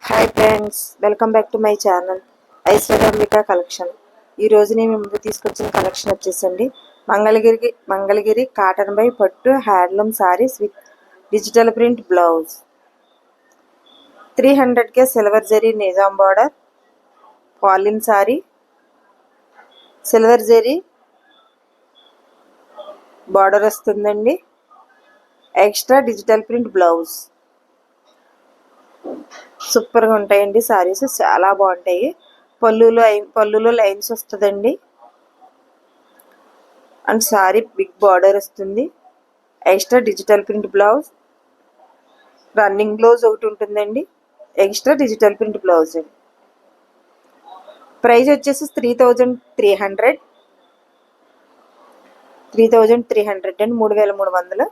Hi friends, welcome back to my channel Aishwaryambika collection. ఈరోజు నేను ముందు తీసుకొచ్చిన కలెక్షన్ వచ్చేసండి మంగళగిరి కాటన్ బై పట్టు handloom saris with digital print blouse. 300K silver zari Nizam border పాలిన్ సారీ, సిల్వర్ జరీ బార్డర్ వస్తుందండి. Extra digital print blouse. సూపర్గా ఉంటాయండి సారీస్, చాలా బాగుంటాయి. పళ్ళులో లైన్స్ వస్తుందండి. అండ్ సారీ బిగ్ బార్డర్ వస్తుంది. Extra digital print blouse, running blouse ఒకటి ఉంటుందండి. ఎక్స్ట్రా డిజిటల్ ప్రింట్ బ్లౌజ్ అండి. ప్రైస్ వచ్చేసి 3300 అండి, 3300.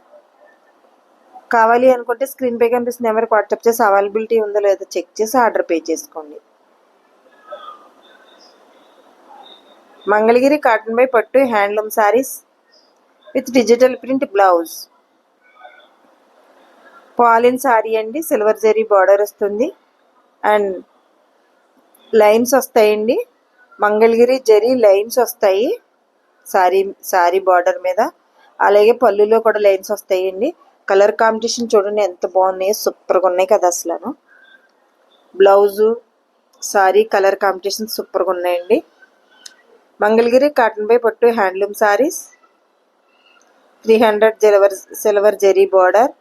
కావాలి అనుకుంటే స్క్రీన్ పై కనిపిస్తున్న నెంబర్కి వాట్సాప్ చేసి అవైలబిలిటీ ఉందో లేదో చెక్ చేసి ఆర్డర్ పే చేసుకోండి. మంగళగిరి కాటన్ బై పట్టు handloom saris with digital print blouse. Pollen sorry అండి, సిల్వర్ జరీ బార్డర్ వస్తుంది అండ్ లైన్స్ వస్తాయండి. మంగళగిరి జరీ లైన్స్ వస్తాయి సారీ బార్డర్ మీద. అలాగే పళ్ళులో కూడా లైన్స్ వస్తాయండి. కలర్ కాంబినేషన్ చూడండి ఎంత బాగున్నాయి, సూపర్గా ఉన్నాయి కదా అసలు. బ్లౌజు సారీ కలర్ కాంబినేషన్ సూపర్గా ఉన్నాయండి. మంగళగిరి కాటన్ బై పట్టు handloom saris 300 silver zari border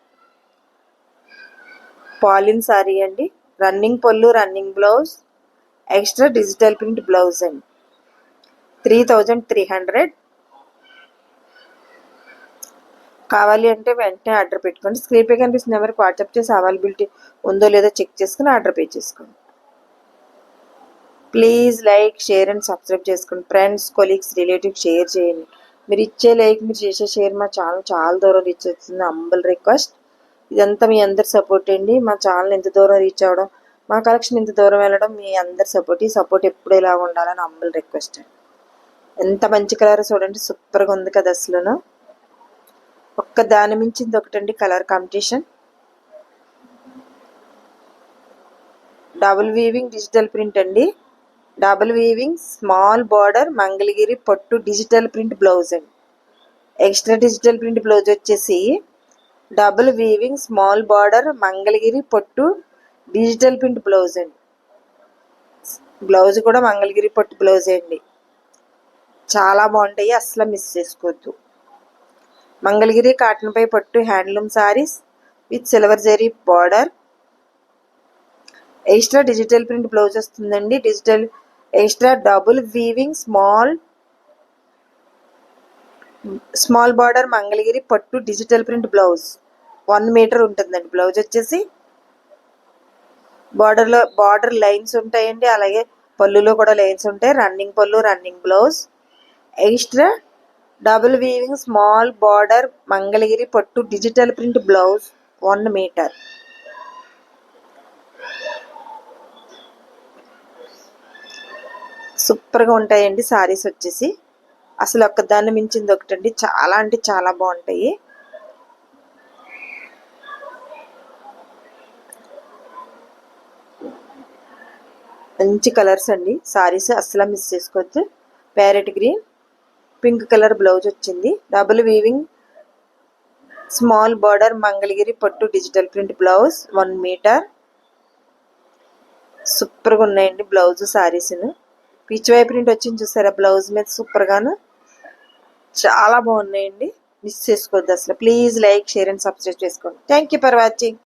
పాలిన్ సారీ అండి. రన్నింగ్ పళ్ళు, running blouse, extra digital print blouse అండి. 3300. కావాలి అంటే వెంటనే ఆర్డర్ పెట్టుకోండి. స్క్రీన్ పై కనిపిస్తున్న నెంబర్కి వాట్సాప్ చేసి అవైలబిలిటీ ఉందో లేదో చెక్ చేసుకుని ఆర్డర్ పే చేసుకోండి. Please like, share and subscribe చేసుకోండి. ఫ్రెండ్స్, కొలీగ్స్, రిలేటివ్స్ షేర్ చేయండి. మీరు ఇచ్చే లైక్, మీరు చేసే షేర్ మా ఛానల్ చాలా దూరం రీచ్ అవుతుంది. Humble request. ఇదంతా మీ అందరి సపోర్ట్ అండి. మా ఛానల్ ఎంత దూరం రీచ్ అవ్వడం, మా కలెక్షన్ ఎంత దూరం వెళ్ళడం మీ అందరి సపోర్ట్. ఈ సపోర్ట్ ఎప్పుడు ఇలా ఉండాలని హంబుల్ రిక్వెస్ట్ అండి. ఎంత మంచి కలర్ చూడండి, సూపర్గా ఉంది కదా అసలు. ఒక్క దాని మించింది ఒకటండి colour combination. Double weaving digital print అండి. Double weaving small border Mangalagiri పట్టు డిజిటల్ ప్రింట్ బ్లౌజ్ అండి. ఎక్స్ట్రా డిజిటల్ ప్రింట్ బ్లౌజ్ వచ్చేసి double weaving small border Mangalagiri పట్టు డిజిటల్ ప్రింట్ బ్లౌజ్ అండి. బ్లౌజ్ కూడా మంగళగిరి పట్టు బ్లౌజ్ అండి. చాలా బాగుంటాయి, అసలు మిస్ చేసుకోవద్దు. మంగళగిరి కాటన్ పై పట్టు handloom saris with silver zari border, extra digital print blouse వస్తుందండి. Extra double weaving small border Mangalagiri పట్టు డిజిటల్ ప్రింట్ బ్లౌజ్. 1 మీటర్ ఉంటుందండి. బ్లౌజ్ వచ్చేసి బార్డర్ లైన్స్ ఉంటాయండి. అలాగే పళ్ళులో కూడా లైన్స్ ఉంటాయి. రన్నింగ్ పళ్ళు, running blouse, extra double weaving small border Mangalagiri పట్టు డిజిటల్ ప్రింట్ బ్లౌజ్ 1 మీటర్. సూపర్గా ఉంటాయండి సారీస్ వచ్చేసి. అసలు ఒక్కదాన్ని మించింది ఒకటండి, చాలా అంటే చాలా బాగుంటాయి. మంచి కలర్స్ అండి సారీస్, అసలు మిస్ చేసుకోవద్దు. Parrot green, pink colour blouse వచ్చింది. Double weaving small border Mangalagiri పట్టు డిజిటల్ ప్రింట్ బ్లౌజ్ 1 మీటర్. సూపర్గా ఉన్నాయండి బ్లౌజ్ సారీస్ను. పిచ్చివై ప్రింట్ వచ్చింది చూసారా బ్లౌజ్ మీద, సూపర్గాను చాలా బాగున్నాయండి. మిస్ చేసుకోవద్దు అసలు. Please like, share and subscribe చేసుకోండి. Thank you for watching.